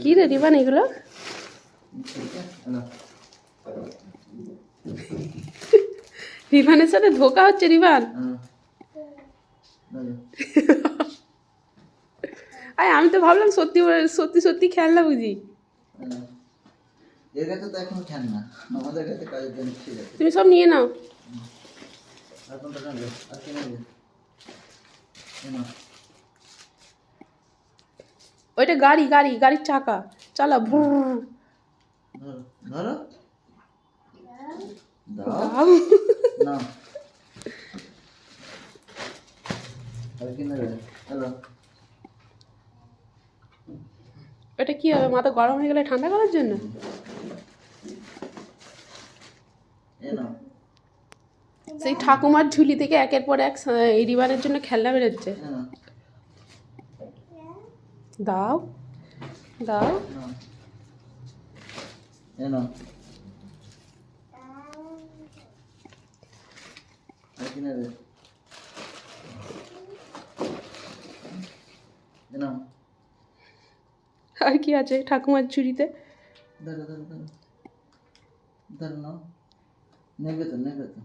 কি রে রিবান এগুলো? রিবানের সাথে ধোকা হচ্ছে রিবান। আরে আমি তো ভাবলাম সত্যি সত্যি সত্যি খেলনা বুঝি। এর কাছে তো এখন খেলনা, আমাদের কাছে কাজের জন্য ঠিক আছে। তুমি সব নিয়ে নাও। আর কোনটা নেবে? আর কি নেবে? না ওইটা গাড়ি গাড়ি গাড়ির চাকা, চালা ভুর। ধরো ধরো দাও দাও। না আর কি নেবে? হ্যালো ওটা কি হবে, মাথা গরম হয়ে গেলে ঠান্ডা করার জন্য? এ নাও। সেই ঠাকুমার ঝুলি থেকে একের পর এক এই রিবানের জন্য খেলনা বেরোচ্ছে। এ নাও। দাও দাও। নাও। এ নাও। আর কি নেবে? এ নাও। আর কি আছে ঠাকুমার ঝুড়িতে? ধরো ধরো ধরো ধরো নাও। নেবে তো নেবে তো।